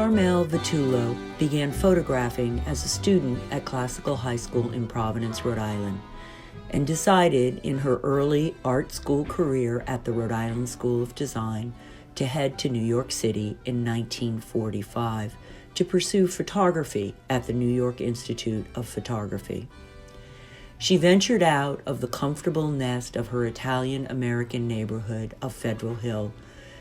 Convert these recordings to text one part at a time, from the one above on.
Carmel Vitullo began photographing as a student at Classical High School in Providence, Rhode Island, and decided in her early art school career at the Rhode Island School of Design to head to New York City in 1945 to pursue photography at the New York Institute of Photography. She ventured out of the comfortable nest of her Italian-American neighborhood of Federal Hill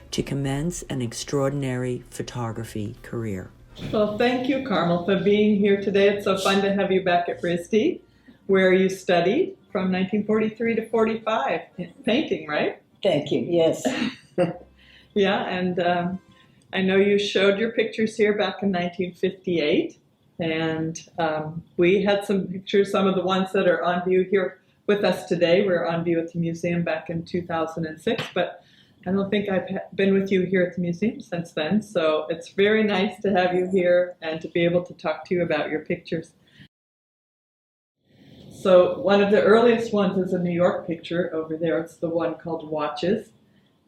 to commence an extraordinary photography career. Well, thank you, Carmel, for being here today. It's so fun to have you back at RISD, where you studied from 1943 to 45, painting, right? Thank you, yes. Yeah, and I know you showed your pictures here back in 1958, and we had some pictures, some of the ones that are on view here with us today. We're on view at the museum back in 2006, but I don't think I've been with you here at the museum since then, so it's very nice to have you here and to be able to talk to you about your pictures. So one of the earliest ones is a New York picture over there. It's the one called Watches.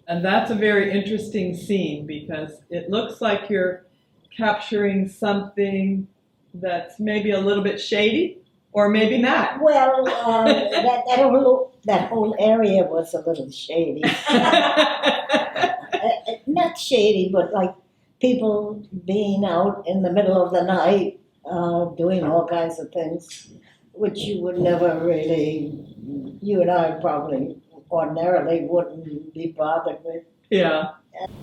And that's a very interesting scene because it looks like you're capturing something that's maybe a little bit shady, or maybe not. Well, that whole area was a little shady. Not shady, but like people being out in the middle of the night doing all kinds of things, which you would never really, you and I probably ordinarily wouldn't be bothered with. Yeah.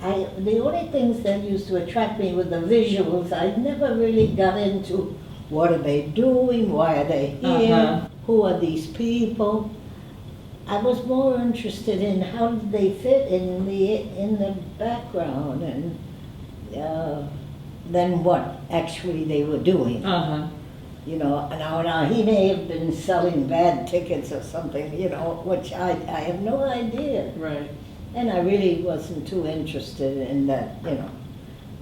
The only things that used to attract me were the visuals. I never really got into what are they doing, why are they here, who are these people. I was more interested in how did they fit in the background and than what actually they were doing. You know, now he may have been selling bad tickets or something, you know, which I have no idea. Right. And I really wasn't too interested in that, you know.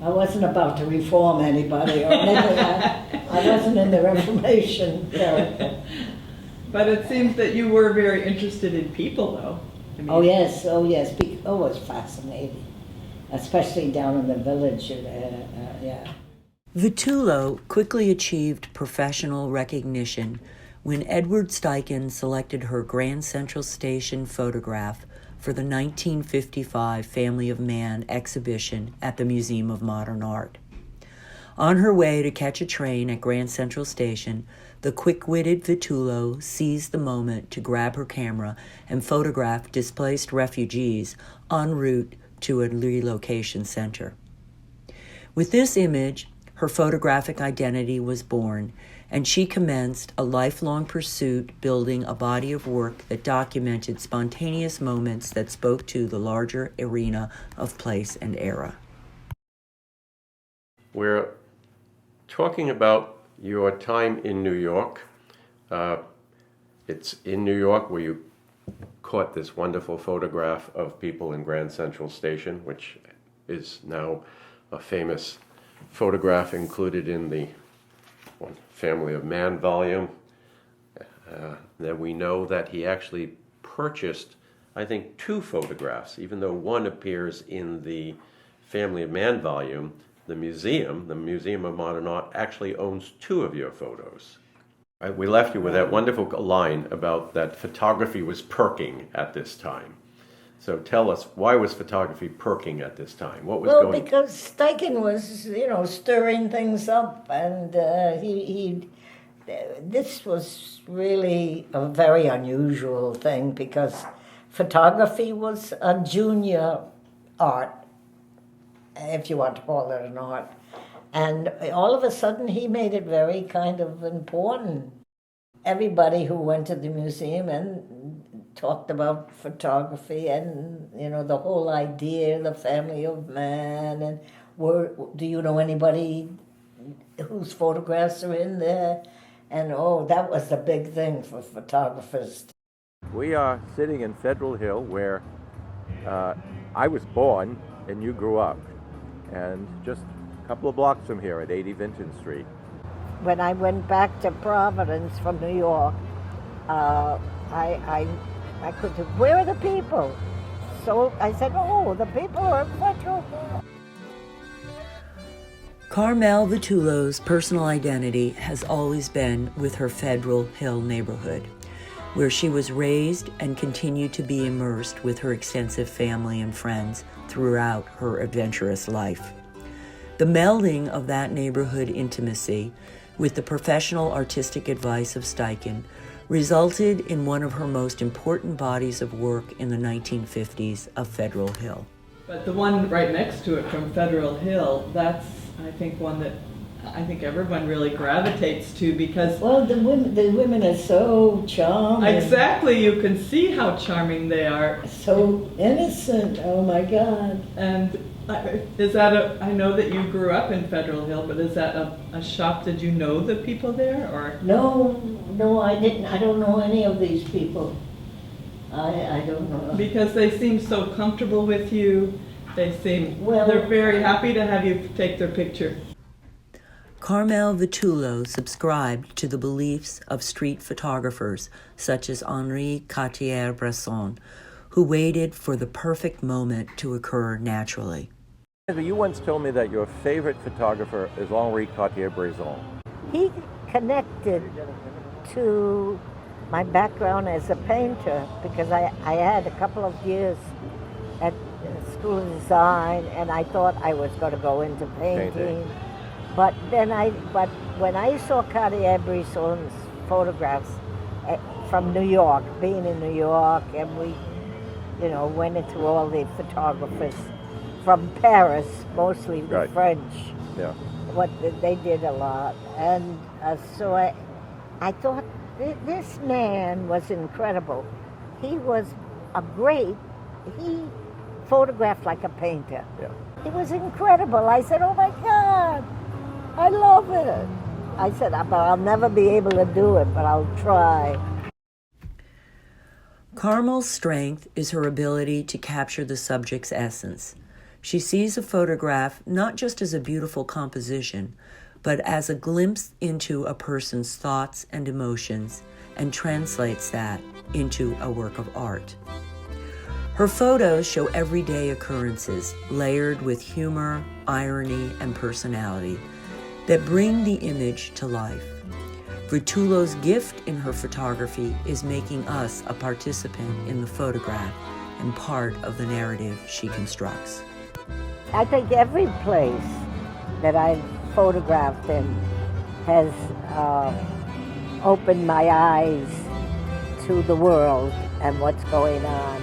I wasn't about to reform anybody or anything. I wasn't in the Reformation character. But it seems that you were very interested in people, though. I mean, Oh yes. It was fascinating, especially down in the village. Yeah. Vitullo quickly achieved professional recognition when Edward Steichen selected her Grand Central Station photograph for the 1955 Family of Man exhibition at the Museum of Modern Art. On her way to catch a train at Grand Central Station, the quick-witted Vitullo seized the moment to grab her camera and photograph displaced refugees en route to a relocation center. With this image, her photographic identity was born, and she commenced a lifelong pursuit building a body of work that documented spontaneous moments that spoke to the larger arena of place and era. We're talking about your time in New York. It's in New York where you caught this wonderful photograph of people in Grand Central Station, which is now a famous photograph included in the Family of Man volume. That we know that he actually purchased, I think, 2 photographs, even though one appears in the Family of Man volume. The Museum of Modern Art, actually owns 2 of your photos. We left you with that wonderful line about that photography was perking at this time. So tell us, why was photography perking at this time? What was going on? Well, because Steichen was, you know, stirring things up, and this was really a very unusual thing because photography was a junior art, if you want to call it an art. And all of a sudden he made it very kind of important. Everybody who went to the museum and talked about photography and, you know, the whole idea, the Family of Man, and do you know anybody whose photographs are in there? And that was the big thing for photographers. We are sitting in Federal Hill where I was born and you grew up, and just a couple of blocks from here at 80 Vinton Street. When I went back to Providence from New York, I could say, where are the people? So I said, the people are in Federal Hill. Carmel Vitullo's personal identity has always been with her Federal Hill neighborhood, where she was raised and continued to be immersed with her extensive family and friends throughout her adventurous life. The melding of that neighborhood intimacy with the professional artistic advice of Steichen resulted in one of her most important bodies of work in the 1950s of Federal Hill. But the one right next to it from Federal Hill, that's, I think, one that I think everyone really gravitates to because... Well, the women are so charming. Exactly, you can see how charming they are. So innocent, oh my God. And is that I know that you grew up in Federal Hill, but is that a shop? Did you know the people there, or? No, I didn't. I don't know any of these people. I don't know. Because they seem so comfortable with you. They seem, Well, they're very happy to have you take their picture. Carmel Vitullo subscribed to the beliefs of street photographers such as Henri Cartier-Bresson, who waited for the perfect moment to occur naturally. You once told me that your favorite photographer is Henri Cartier-Bresson. He connected to my background as a painter because I had a couple of years at School of Design and I thought I was going to go into painting. But when I saw Cartier-Bresson's photographs from New York, being in New York, and we, went into all the photographers from Paris, mostly the Right. French. Yeah. What they did a lot, and so I thought this man was incredible. He was he photographed like a painter. Yeah. It was incredible. I said, oh my God, I love it. I said, but I'll never be able to do it, but I'll try. Carmel's strength is her ability to capture the subject's essence. She sees a photograph not just as a beautiful composition, but as a glimpse into a person's thoughts and emotions, and translates that into a work of art. Her photos show everyday occurrences layered with humor, irony, and personality that bring the image to life. Vitullo's gift in her photography is making us a participant in the photograph and part of the narrative she constructs. I think every place that I've photographed in has opened my eyes to the world and what's going on.